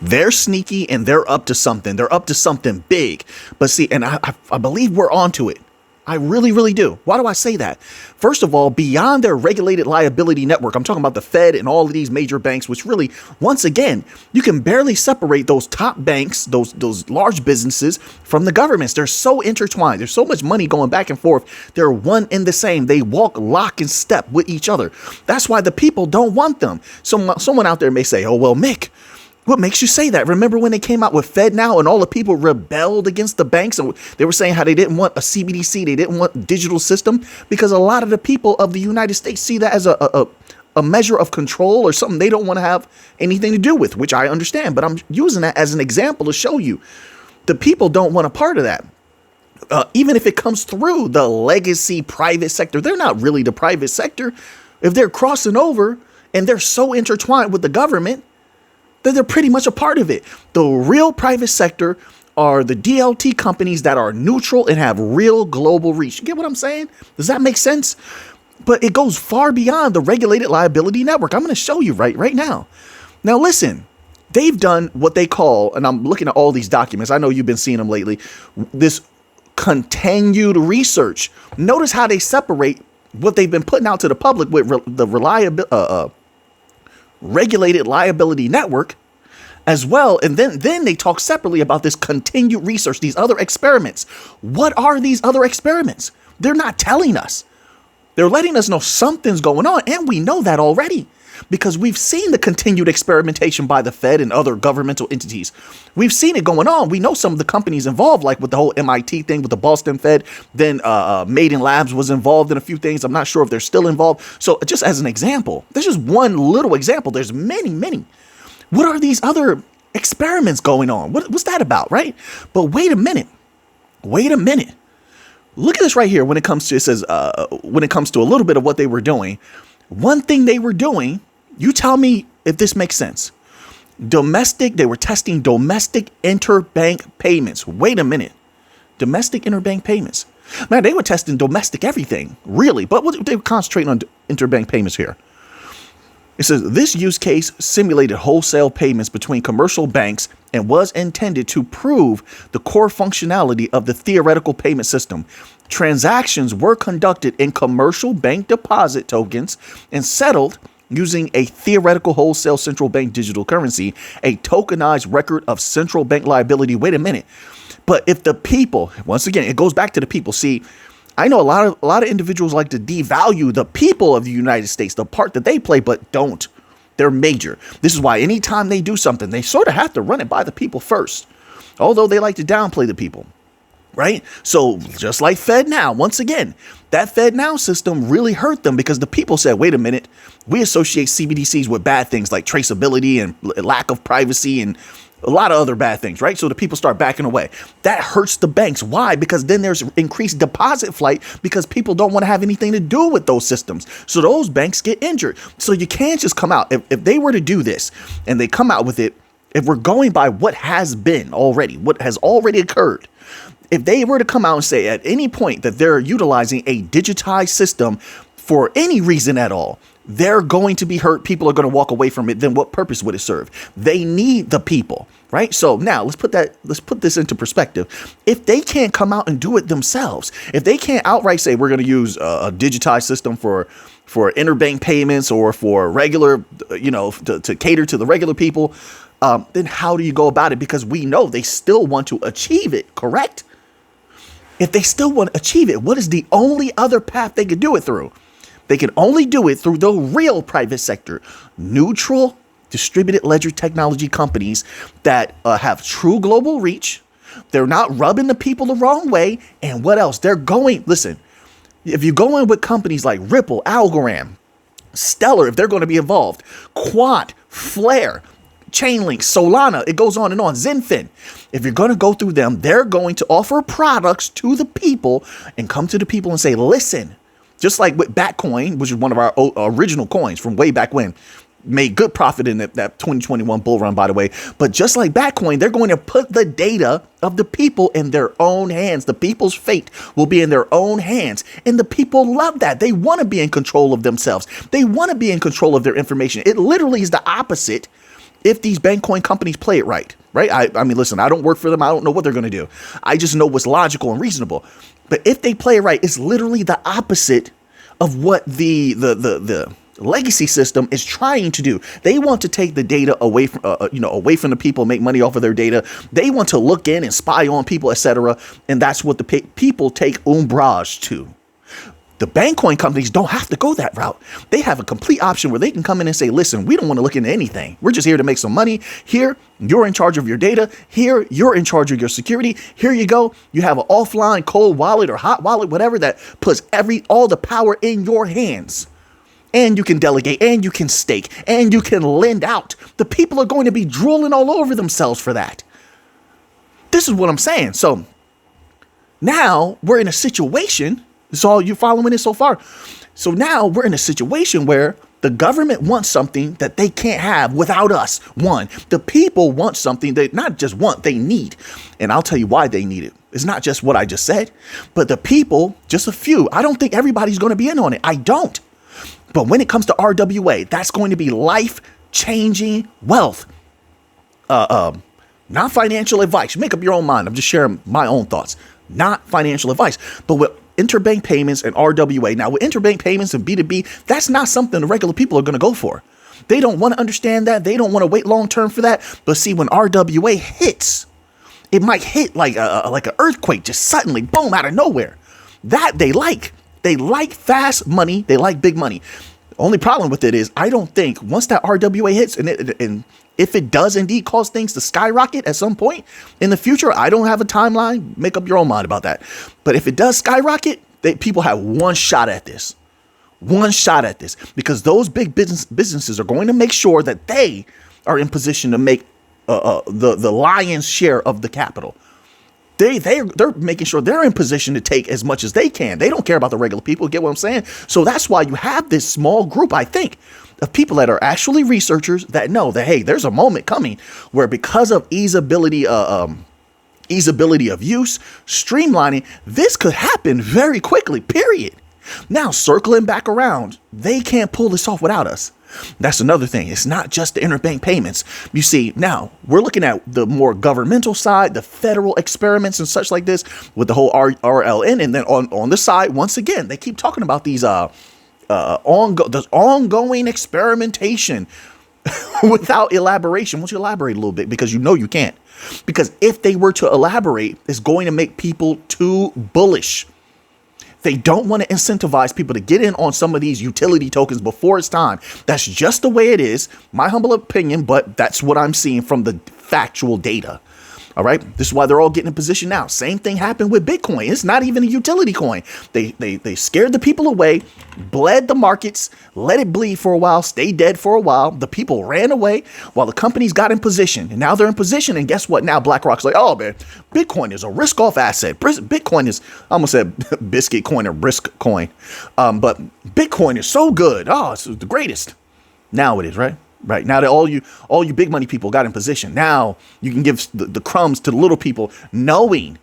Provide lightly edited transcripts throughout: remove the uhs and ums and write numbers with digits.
They're sneaky and they're up to something. They're up to something big. But see, and I believe we're onto it. I really, really do. Why do I say that? First of all, beyond their regulated liability network, I'm talking about the Fed and all of these major banks, which really, once again, you can barely separate those top banks, those large businesses from the governments. They're so intertwined. There's so much money going back and forth. They're one and the same. They walk lock and step with each other. That's why the people don't want them. Someone out there may say, oh, well, Mick, what makes you say that? Remember when they came out with Fed Now and all the people rebelled against the banks and they were saying how they didn't want a CBDC, they didn't want a digital system, because a lot of the people of the United States see that as a measure of control or something they don't want to have anything to do with, which I understand. But I'm using that as an example to show you the people don't want a part of that. Even if it comes through the legacy private sector, they're not really the private sector. If they're crossing over and they're so intertwined with the government, then they're pretty much a part of it. The real private sector are the DLT companies that are neutral and have real global reach. You get what I'm saying? Does that make sense? But it goes far beyond the regulated liability network. I'm going to show you right now. Now, listen, they've done what they call, and I'm looking at all these documents. I know you've been seeing them lately, this continued research. Notice how they separate what they've been putting out to the public with the regulated liability network as well. And then they talk separately about this continued research, these other experiments. What are these other experiments? They're not telling us. They're letting us know something's going on. And we know that already because we've seen the continued experimentation by the Fed and other governmental entities. We've seen it going on. We know some of the companies involved, like with the whole MIT thing with the Boston Fed. Then Made in Labs was involved in a few things. I'm not sure if they're still involved. So just as an example, there's just one little example. There's many, many. What are these other experiments going on? What's that about, right? But wait a minute. Look at this right here. When it comes to, it says, when it comes to a little bit of what they were doing, one thing they were doing, you tell me if this makes sense. They were testing domestic interbank payments. Wait a minute. Domestic interbank payments. Man, they were testing domestic everything, really. But they were concentrating on interbank payments here. It says this use case simulated wholesale payments between commercial banks and was intended to prove the core functionality of the theoretical payment system. Transactions were conducted in commercial bank deposit tokens and settled using a theoretical wholesale central bank digital currency, a tokenized record of central bank liability. Wait a minute. But if the people, once again, it goes back to the people. See, I know a lot of individuals like to devalue the people of the United States, the part that they play, but don't. They're major. This is why anytime they do something, they sort of have to run it by the people first, although they like to downplay the people. Right? So just like Fed Now, once again, that Fed Now system really hurt them because the people said, wait a minute, we associate CBDCs with bad things like traceability and lack of privacy and a lot of other bad things, right? So the people start backing away. That hurts the banks. Why? Because then there's increased deposit flight because people don't want to have anything to do with those systems. So those banks get injured. So you can't just come out. If they were to do this and they come out with it, if we're going by what has been already, what has already occurred, if they were to come out and say at any point that they're utilizing a digitized system for any reason at all, they're going to be hurt. People are going to walk away from it. Then what purpose would it serve? They need the people, right? So now let's put this into perspective. If they can't come out and do it themselves, if they can't outright say we're going to use a digitized system for interbank payments or for regular, to cater to the regular people, then how do you go about it? Because we know they still want to achieve it, correct? If they still want to achieve it, what is the only other path they could do it through? They can only do it through the real private sector, neutral distributed ledger technology companies that have true global reach. They're not rubbing the people the wrong way. And what else? Listen, if you go in with companies like Ripple, Algorand, Stellar, if they're going to be involved, Quant, Flare, Chainlink, Solana, it goes on and on, Zenfin. If you're going to go through them, they're going to offer products to the people and come to the people and say, listen, just like with Batcoin, which is one of our original coins from way back when, made good profit in that 2021 bull run, by the way. But just like Batcoin, they're going to put the data of the people in their own hands. The people's fate will be in their own hands. And the people love that. They want to be in control of themselves. They want to be in control of their information. It literally is the opposite if these bank coin companies play it right. I mean, listen, I don't work for them. I don't know what they're going to do. I just know what's logical and reasonable. But if they play it right, it's literally the opposite of what the legacy system is trying to do. They want to take the data away from away from the people, make money off of their data. They want to look in and spy on people, etc. And that's what the people take umbrage to. The bank coin companies don't have to go that route. They have a complete option where they can come in and say, listen, we don't want to look into anything. We're just here to make some money. Here, you're in charge of your data. Here, you're in charge of your security. Here you go. You have an offline cold wallet or hot wallet, whatever, that puts all the power in your hands. And you can delegate, and you can stake, and you can lend out. The people are going to be drooling all over themselves for that. This is what I'm saying. So now we're in a situation. So you following it so far? So now we're in a situation where the government wants something that they can't have without us. One, the people want something they not just want, they need. And I'll tell you why they need it. It's not just what I just said, but the people, just a few. I don't think everybody's going to be in on it. I don't. But when it comes to RWA, that's going to be life-changing wealth. Not financial advice. Make up your own mind. I'm just sharing my own thoughts. Not financial advice. But with interbank payments and RWA. Now, with interbank payments and B2B, that's not something the regular people are going to go for. They don't want to understand that. They don't want to wait long term for that. But see, when RWA hits, it might hit like an earthquake, just suddenly, boom, out of nowhere. That they like. They like fast money. They like big money. The only problem with it is I don't think once that RWA hits and if it does indeed cause things to skyrocket at some point in the future, I don't have a timeline. Make up your own mind about that. But if it does skyrocket, people have one shot at this. One shot at this. Because those big businesses are going to make sure that they are in position to make the lion's share of the capital. They're making sure they're in position to take as much as they can. They don't care about the regular people. Get what I'm saying? So that's why you have this small group, I think, of people that are actually researchers that know that, hey, there's a moment coming where because of easeability of use, streamlining, this could happen very quickly, period. Now, circling back around, they can't pull this off without us. That's another thing. It's not just the interbank payments. You see, now we're looking at the more governmental side, the federal experiments and such like this with the whole RLN. And then on the side, once again, they keep talking about these ongoing experimentation without elaboration. Why don't you elaborate a little bit? Because you know you can't. Because if they were to elaborate, it's going to make people too bullish. They don't want to incentivize people to get in on some of these utility tokens before it's time. That's just the way it is. My humble opinion, but that's what I'm seeing from the factual data. All right. This is why they're all getting in position now. Same thing happened with Bitcoin. It's not even a utility coin. They scared the people away, bled the markets, let it bleed for a while, stay dead for a while. The people ran away while the companies got in position. And now they're in position. And guess what? Now BlackRock's like, oh, man, Bitcoin is a risk off asset. Bitcoin is, I almost said biscuit coin or brisk coin. But Bitcoin is so good. Oh, it's the greatest. Now it is, right? Right now that all you big money people got in position. Now you can give the crumbs to the little people, knowing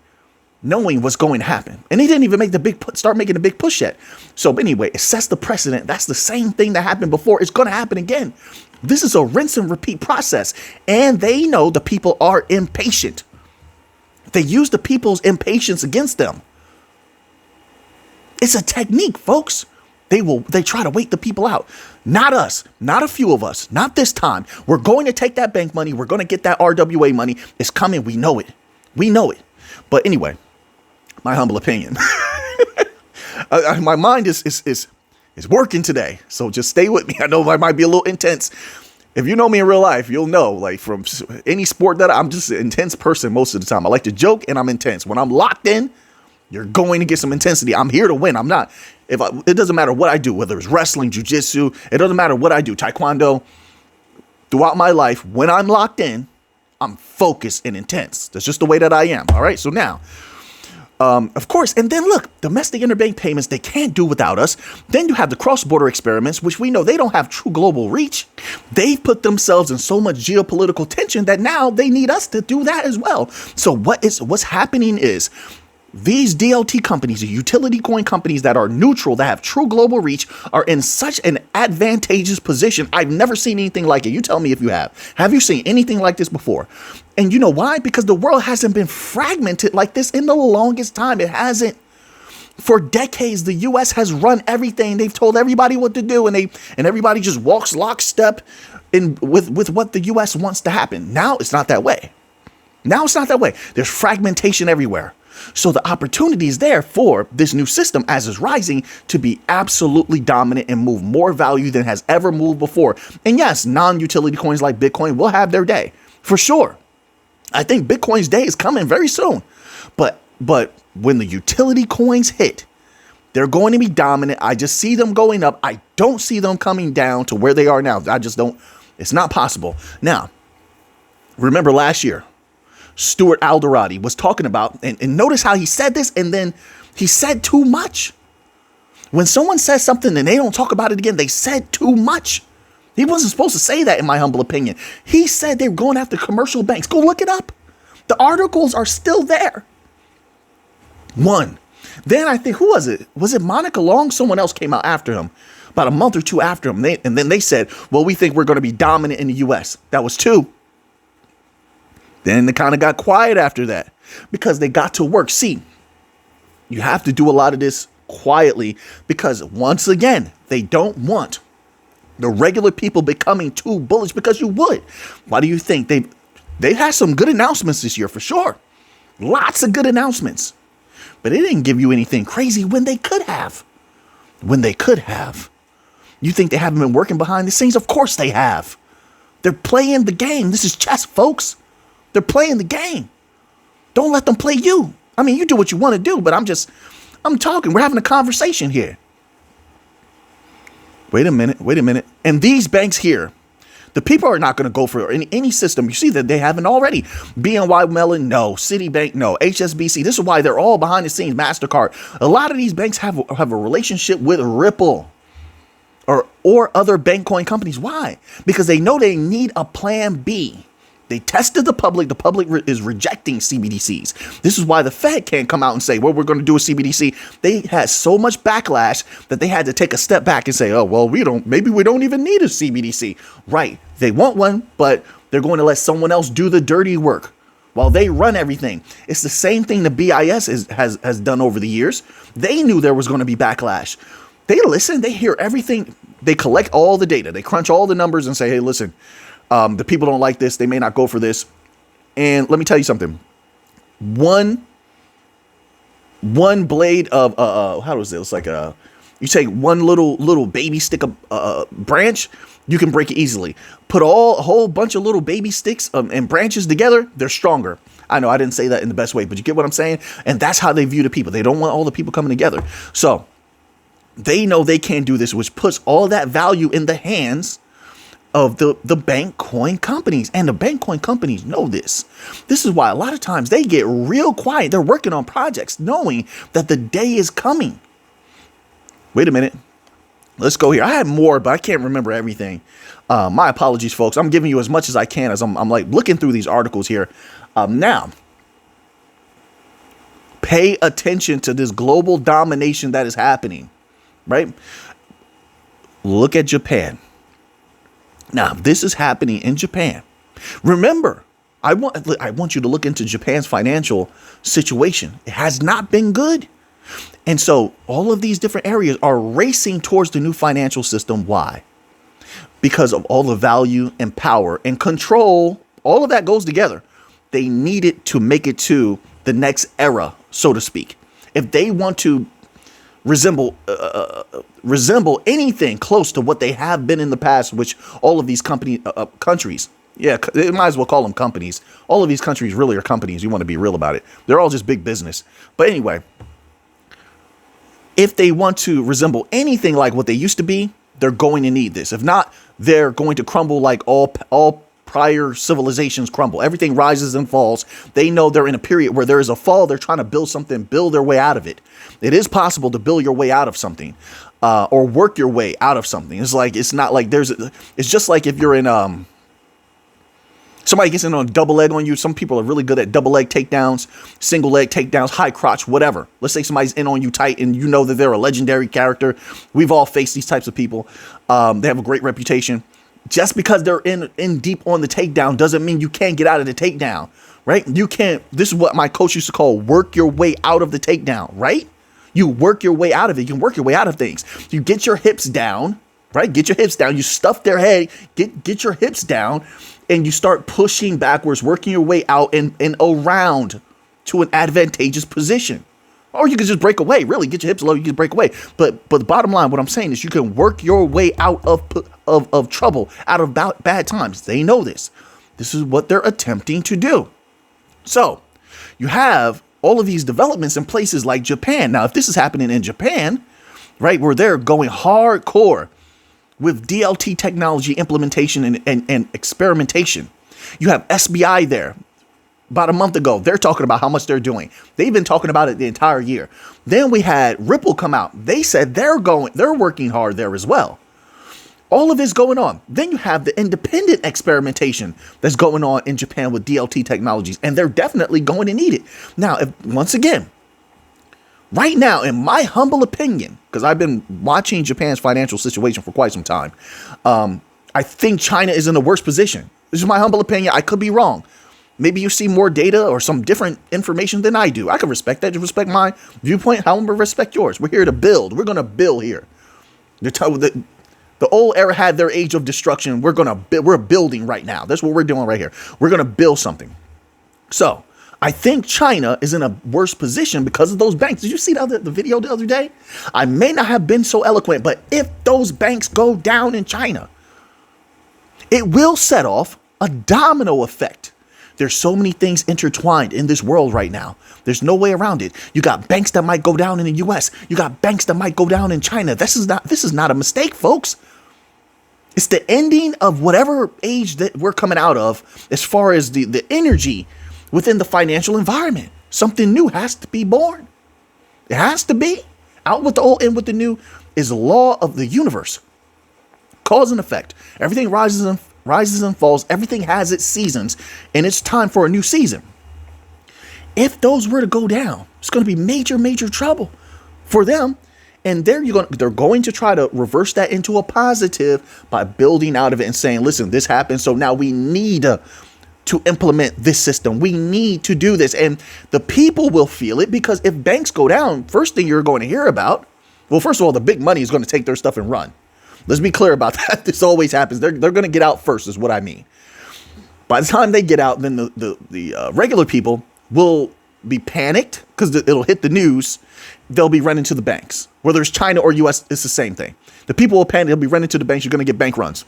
what's going to happen. And they didn't even start making the big push yet. So anyway, it sets the precedent. That's the same thing that happened before. It's going to happen again. This is a rinse and repeat process. And they know the people are impatient. They use the people's impatience against them. It's a technique, folks. They try to wait the people out. Not us, not a few of us, not this time. We're going to take that bank money. We're going to get that RWA money. It's coming. We know it. We know it. But anyway, my humble opinion. My mind is working today. So just stay with me. I know I might be a little intense. If you know me in real life, you'll know, like from any sport that I'm just an intense person most of the time. I like to joke and I'm intense. When I'm locked in, you're going to get some intensity. I'm here to win. I'm not. It doesn't matter what I do, whether it's wrestling, jiu-jitsu, it doesn't matter what I do, taekwondo. Throughout my life, when I'm locked in, I'm focused and intense. That's just the way that I am. All right. So now, of course, and then look, domestic interbank payments, they can't do without us. Then you have the cross-border experiments, which we know they don't have true global reach. They've put themselves in so much geopolitical tension that now they need us to do that as well. So what's happening is, These DLT companies, the utility coin companies that are neutral, that have true global reach, are in such an advantageous position. I've never seen anything like it. You tell me if you have. Have you seen anything like this before? And you know why? Because the world hasn't been fragmented like this in the longest time. It hasn't. For decades, the U.S. has run everything. They've told everybody what to do, and everybody just walks lockstep in with what the U.S. wants to happen. Now it's not that way. There's fragmentation everywhere. So the opportunity is there for this new system, as is rising, to be absolutely dominant and move more value than has ever moved before. And yes, non-utility coins like Bitcoin will have their day, for sure. I think Bitcoin's day is coming very soon. But when the utility coins hit, they're going to be dominant. I just see them going up. I don't see them coming down to where they are now. I just don't. It's not possible. Now, remember last year, Stuart Alderati was talking about, and notice how he said this, and then he said too much. When someone says something and they don't talk about it again, they said too much. He wasn't supposed to say that, in my humble opinion. He said they were going after commercial banks. Go look it up. The articles are still there. One. Then I think, who was it? Was it Monica Long? Someone else came out after him, about a month or two after him. And then they said, well, we think we're going to be dominant in the U.S. That was two. Then they kind of got quiet after that because they got to work. See, you have to do a lot of this quietly because, once again, they don't want the regular people becoming too bullish, because you would. Why do you think they had some good announcements this year, for sure? Lots of good announcements. But it didn't give you anything crazy when they could have. You think they haven't been working behind the scenes? Of course they have. They're playing the game. This is chess, folks. They're playing the game. Don't let them play you. I mean, you do what you want to do, but I'm talking. We're having a conversation here. Wait a minute. And these banks here, the people are not going to go for any system. You see that they haven't already. BNY Mellon, no. Citibank, no. HSBC. This is why they're all behind the scenes. MasterCard. A lot of these banks have a relationship with Ripple or other bank coin companies. Why? Because they know they need a plan B. They tested the public. The public is rejecting CBDCs. This is why the Fed can't come out and say, well, we're going to do a CBDC. They had so much backlash that they had to take a step back and say, oh, well, maybe we don't even need a CBDC. Right. They want one, but they're going to let someone else do the dirty work while they run everything. It's the same thing the BIS has done over the years. They knew there was going to be backlash. They listen. They hear everything. They collect all the data. They crunch all the numbers and say, hey, listen, the people don't like this. They may not go for this. And let me tell you something. One blade of how is it? It's like you take one little baby stick of branch, you can break it easily. Put a whole bunch of little baby sticks and branches together, they're stronger. I know I didn't say that in the best way, but you get what I'm saying? And that's how they view the people. They don't want all the people coming together. So they know they can't do this, which puts all that value in the hands of the bank coin companies. And the bank coin companies know this. This is why a lot of times they get real quiet. They're working on projects knowing that the day is coming. Wait a minute. Let's go here. I had more, but I can't remember everything. My apologies, folks. I'm giving you as much as I can as I'm like looking through these articles here. Now, pay attention to this global domination that is happening, right? Look at Japan. Now, this is happening in Japan. Remember, I want you to look into Japan's financial situation. It has not been good. And so all of these different areas are racing towards the new financial system. Why? Because of all the value and power and control. All of that goes together. They need it to make it to the next era, so to speak. If they want to resemble anything close to what they have been in the past, which all of these countries, yeah, they might as well call them companies. All of these countries really are companies. You want to be real about it. They're all just big business. But anyway, if they want to resemble anything like what they used to be, they're going to need this. If not, they're going to crumble like all prior civilizations crumble. Everything rises and falls. They know they're in a period where there is a fall. They're trying to build something, build their way out of it. It is possible to build your way out of something, or work your way out of something. It's not like it's just like if you're in, Somebody gets in on a double leg on you. Some people are really good at double leg takedowns, single leg takedowns, high crotch, whatever. Let's say somebody's in on you tight and you know that they're a legendary character. We've all faced these types of people. They have a great reputation. Just because they're in deep on the takedown doesn't mean you can't get out of the takedown, right? You can't. This is what my coach used to call work your way out of the takedown, right? You work your way out of it. You can work your way out of things. You get your hips down, right? Get your hips down. You stuff their head, get your hips down, and you start pushing backwards, working your way out and around to an advantageous position. Or you can just break away. Really, get your hips low. You can break away. But the bottom line, what I'm saying is, you can work your way out of trouble, out of bad times. They know this. This is what they're attempting to do. So you have all of these developments in places like Japan. Now, if this is happening in Japan, right, where they're going hardcore with DLT technology implementation and experimentation, you have SBI there. About a month ago, they're talking about how much they're doing. They've been talking about it the entire year. Then we had Ripple come out. They said they're working hard there as well. All of this going on. Then you have the independent experimentation that's going on in Japan with DLT technologies, and they're definitely going to need it. Now, once again, right now, in my humble opinion, because I've been watching Japan's financial situation for quite some time, I think China is in the worst position. This is my humble opinion. I could be wrong. Maybe you see more data or some different information than I do. I can respect that. You respect my viewpoint. How I'm going to respect yours. We're here to build. We're going to build here. The old era had their age of destruction. We're building right now. That's what we're doing right here. We're going to build something. So I think China is in a worse position because of those banks. Did you see the video the other day? I may not have been so eloquent, but if those banks go down in China, it will set off a domino effect. There's so many things intertwined in this world right now. There's no way around it. You got banks that might go down in the US. You got banks that might go down in China. This is not a mistake, folks. It's the ending of whatever age that we're coming out of as far as the energy within the financial environment. Something new has to be born. It has to be. Out with the old, in with the new is the law of the universe. Cause and effect. Everything rises and falls. Everything has its seasons, and it's time for a new season. If those were to go down, it's going to be major, major trouble for them. And they're going to try to reverse that into a positive by building out of it and saying, listen, this happened, so now we need to implement this system. We need to do this. And the people will feel it, because if banks go down, first thing you're going to hear about, well, first of all, the big money is going to take their stuff and run. Let's be clear about that. This always happens. They're going to get out first, is what I mean. By the time they get out, then the regular people will be panicked because it'll hit the news. They'll be running to the banks. Whether it's China or US, it's the same thing. The people will panic. They'll be running to the banks. You're going to get bank runs.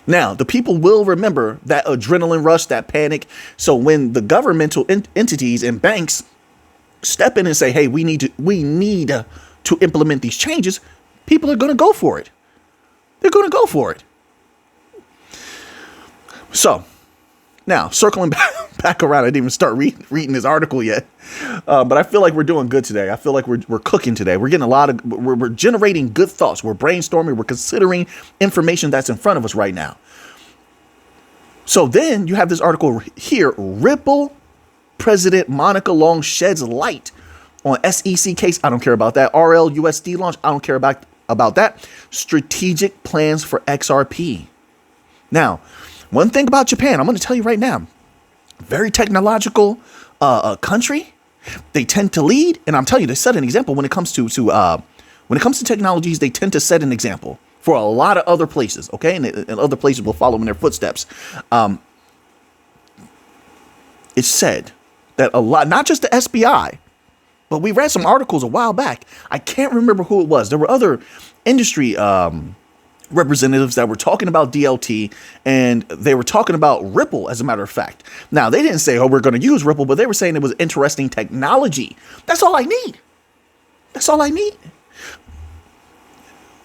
Now, the people will remember that adrenaline rush, that panic. So when the governmental entities and banks step in and say, hey, we need to implement these changes, people are going to go for it. They're going to go for it. So now, circling back around, I didn't even start reading this article yet, but I feel like we're doing good today. I feel like we're cooking today. We're getting we're generating good thoughts. We're brainstorming. We're considering information that's in front of us right now. So then you have this article here. Ripple President Monica Long sheds light on SEC case. I don't care about that. RLUSD launch. I don't care about that. Strategic plans for XRP. Now, one thing about Japan, I'm going to tell you right now, very technological country. They tend to lead, and I'm telling you, they set an example when it comes to technologies. They tend to set an example for a lot of other places. Okay, and other places will follow in their footsteps. It's said that a lot, not just the SBI, but we read some articles a while back. I can't remember who it was. There were other industry representatives that were talking about DLT, and they were talking about Ripple, as a matter of fact. Now, they didn't say, oh, we're going to use Ripple, but they were saying it was interesting technology. That's all I need. That's all I need.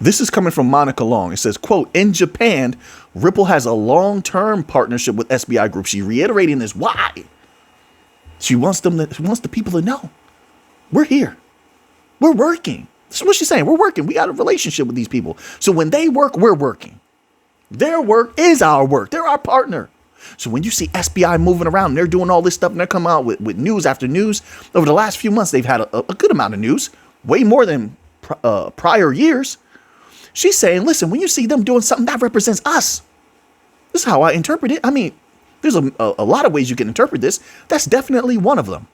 This is coming from Monica Long. It says, quote, in Japan, Ripple has a long-term partnership with SBI Group. She's reiterating this. Why? She wants the people to know. We're here. We're working. That's what she's saying. We're working. We got a relationship with these people. So when they work, we're working. Their work is our work. They're our partner. So when you see SBI moving around, and they're doing all this stuff, and they're coming out with news after news, over the last few months, they've had a good amount of news, way more than prior years. She's saying, listen, when you see them doing something that represents us, this is how I interpret it. I mean, there's a lot of ways you can interpret this. That's definitely one of them.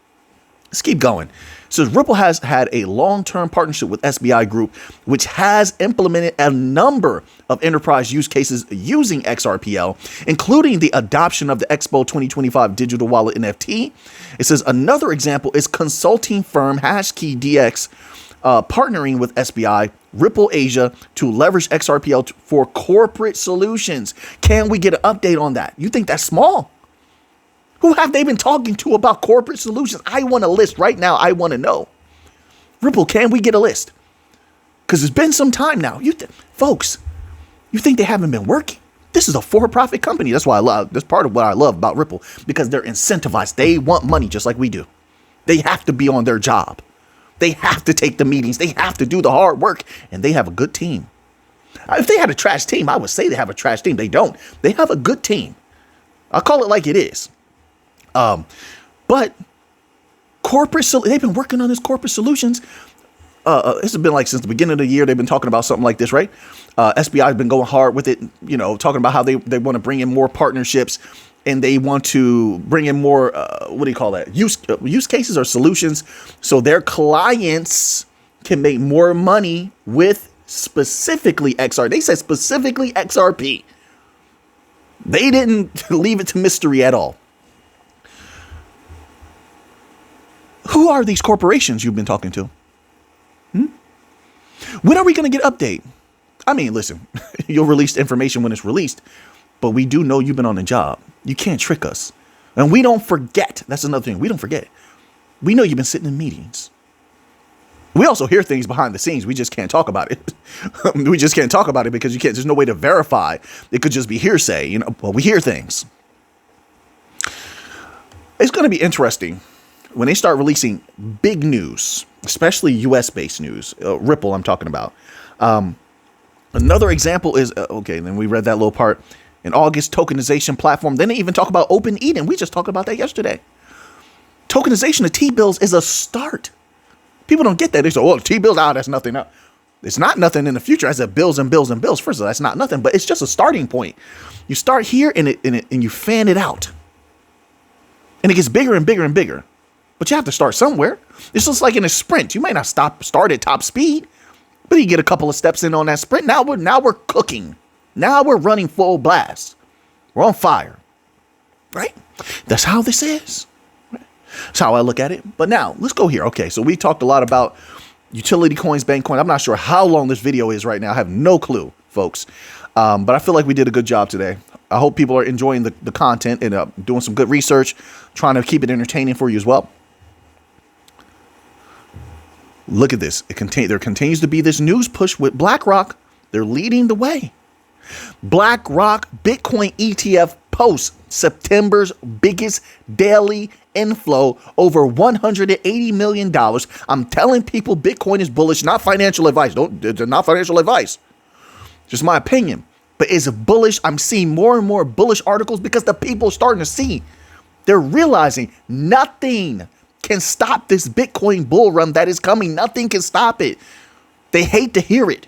Let's keep going. So Ripple has had a long-term partnership with SBI Group, which has implemented a number of enterprise use cases using XRPL, including the adoption of the Expo 2025 digital wallet NFT. It says another example is consulting firm Hashkey DX partnering with SBI Ripple Asia to leverage XRPL for corporate solutions. Can we get an update on that? You think that's small? Who have they been talking to about corporate solutions? I want a list right now. I want to know. Ripple, can we get a list? Because it's been some time now. Folks, you think they haven't been working? This is a for-profit company. That's part of what I love about Ripple, because they're incentivized. They want money just like we do. They have to be on their job. They have to take the meetings. They have to do the hard work, and they have a good team. If they had a trash team, I would say they have a trash team. They don't. They have a good team. I'll call it like it is. But they've been working on this corporate solutions. This has been like since the beginning of the year. They've been talking about something like this, right? SBI has been going hard with it, talking about how they want to bring in more partnerships, and they want to bring in more, what do you call that? Use cases or solutions, so their clients can make more money with specifically XR. They said specifically XRP. They didn't leave it to mystery at all. Who are these corporations you've been talking to? When are we going to get an update? I mean, listen, you'll release the information when it's released, but we do know you've been on the job. You can't trick us. And we don't forget. That's another thing. We don't forget. We know you've been sitting in meetings. We also hear things behind the scenes. We just can't talk about it. We just can't talk about it because there's no way to verify. It could just be hearsay. But we hear things. It's going to be interesting when they start releasing big news, especially US-based news, Ripple I'm talking about. Another example is, then we read that little part, in August, tokenization platform. Then they even talk about Open Eden. We just talked about that yesterday. Tokenization of T-bills is a start. People don't get that. They say, well, T-bills, that's nothing. No, it's not nothing in the future. I said bills and bills and bills. First of all, that's not nothing, but it's just a starting point. You start here and you fan it out. And it gets bigger and bigger and bigger. But you have to start somewhere. It's just like in a sprint. You might not start at top speed, but you get a couple of steps in on that sprint. Now we're cooking. Now we're running full blast. We're on fire. Right? That's how this is. Right? That's how I look at it. But now let's go here. Okay, so we talked a lot about utility coins, bank coin. I'm not sure how long this video is right now. I have no clue, folks. But I feel like we did a good job today. I hope people are enjoying the content and doing some good research, trying to keep it entertaining for you as well. Look at this. There continues to be this news push with BlackRock. They're leading the way. BlackRock Bitcoin ETF posts September's biggest daily inflow, over $180 million. I'm telling people Bitcoin is bullish, not financial advice. Not financial advice. Just my opinion. But it's bullish. I'm seeing more and more bullish articles because the people are starting to see. They're realizing nothing can stop this Bitcoin bull run that is coming. Nothing can stop it. They hate to hear it.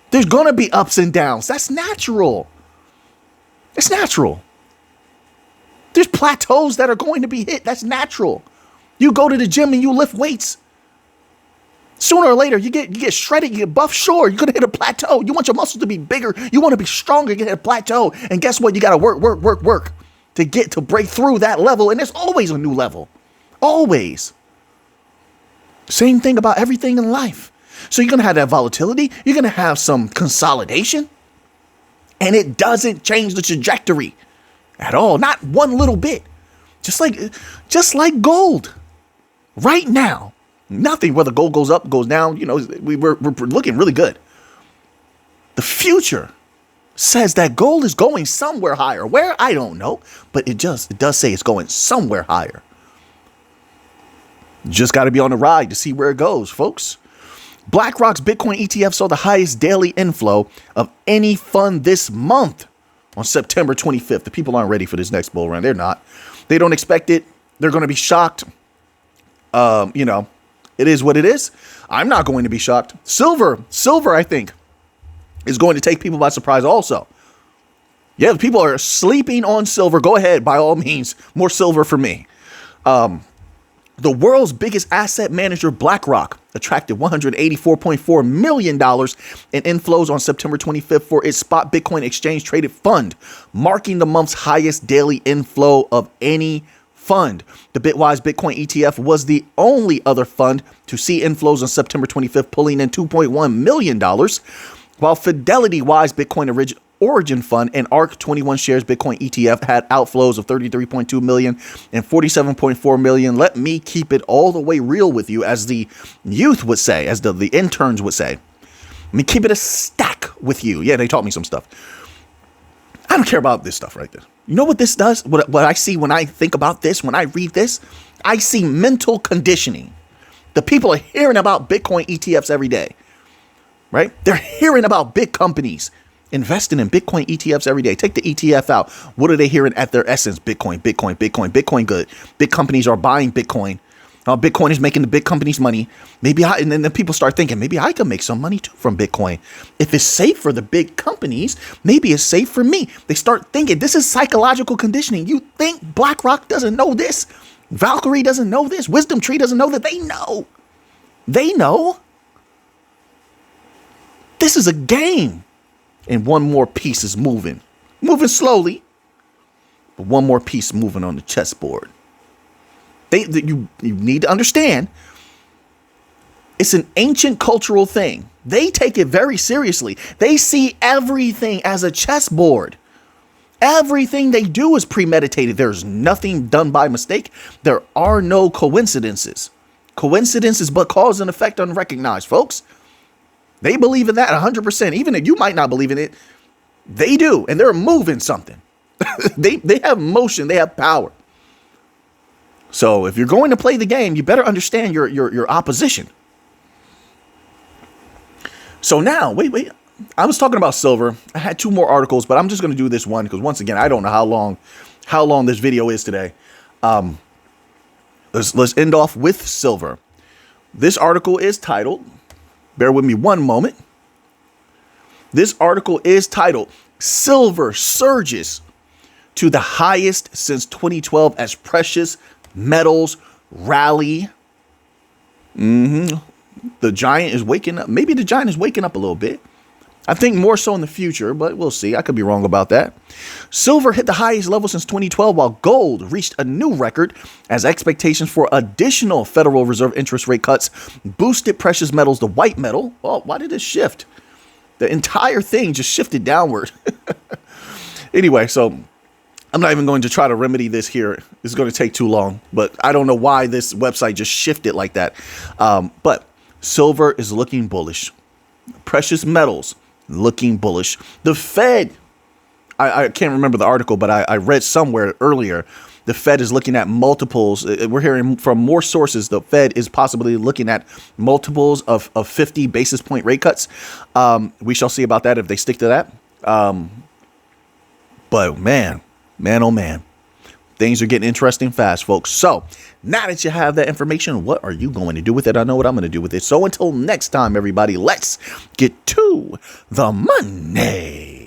There's going to be ups and downs. That's natural. It's natural. There's plateaus that are going to be hit. That's natural. You go to the gym and you lift weights. Sooner or later, you get shredded, you get buff. Sure, you're going to hit a plateau. You want your muscles to be bigger. You want to be stronger. You hit a plateau. And guess what? You got to work to break through that level. And there's always a new level. Always. Same thing about everything in life. So you're going to have that volatility. You're going to have some consolidation. And it doesn't change the trajectory at all. Not one little bit. Just like gold. Right now. Nothing, whether gold goes up, goes down. We're looking really good. The future says that gold is going somewhere higher. Where? I don't know. But it does say it's going somewhere higher. Just got to be on the ride to see where it goes, folks. BlackRock's Bitcoin ETF saw the highest daily inflow of any fund this month. on September 25th. The people aren't ready for this next bull run. They're not. They don't expect it. They're going to be shocked. It is what it is. I'm not going to be shocked. Silver, I think, is going to take people by surprise also. Yeah, people are sleeping on silver. Go ahead, by all means. More silver for me. The world's biggest asset manager, BlackRock, attracted $184.4 million in inflows on September 25th for its spot Bitcoin exchange traded fund, marking the month's highest daily inflow of any fund. The Bitwise Bitcoin ETF was the only other fund to see inflows on September 25th, pulling in $2.1 million, while Fidelity Wise Bitcoin Origin Fund and ARK 21 shares Bitcoin ETF had outflows of 33.2 million and 47.4 million. Let me keep it all the way real with you, as the youth would say, as the interns would say. Let me keep it a stack with you. Yeah, they taught me some stuff. I don't care about this stuff right there. You know what this does? What I see when I think about this, when I read this, I see mental conditioning. The people are hearing about Bitcoin ETFs every day, right? They're hearing about big companies investing in Bitcoin ETFs every day. Take the ETF out. What are they hearing at their essence? Bitcoin good. Big companies are buying Bitcoin. Bitcoin is making the big companies money. And then the people start thinking, maybe I can make some money too from Bitcoin. If it's safe for the big companies, maybe it's safe for me. They start thinking. This is psychological conditioning. You think BlackRock doesn't know this? Valkyrie doesn't know this? Wisdom Tree doesn't know that? They know. They know. This is a game. And one more piece is moving slowly, but one more piece moving on the chessboard. You need to understand, it's an ancient cultural thing. They take it very seriously. They see everything as a chessboard. Everything they do is premeditated. There's nothing done by mistake. There are no coincidences. Coincidences but cause and effect unrecognized, folks. They believe in that 100%. Even if you might not believe in it, they do. And they're moving something. They have motion. They have power. So if you're going to play the game, you better understand your opposition. So now, wait. I was talking about silver. I had two more articles, but I'm just going to do this one because, once again, I don't know how long this video is today. Let's end off with silver. This article is titled, bear with me one moment. This article is titled, "Silver Surges to the Highest Since 2012 as Precious Metals Rally." The giant is waking up. Maybe the giant is waking up a little bit. I think more so in the future, but we'll see. I could be wrong about that. Silver hit the highest level since 2012, while gold reached a new record as expectations for additional Federal Reserve interest rate cuts boosted precious metals to white metal. Well, why did it shift? The entire thing just shifted downward. Anyway, so I'm not even going to try to remedy this here. It's going to take too long, but I don't know why this website just shifted like that. But silver is looking bullish. Precious metals looking bullish. The Fed, I can't remember the article, but I read somewhere earlier, the Fed is looking at multiples. We're hearing from more sources, the Fed is possibly looking at multiples of 50 basis point rate cuts. We shall see about that if they stick to that. But man, oh man, things are getting interesting fast, folks. So now that you have that information, what are you going to do with it? I know what I'm going to do with it. So until next time, everybody, let's get to the money.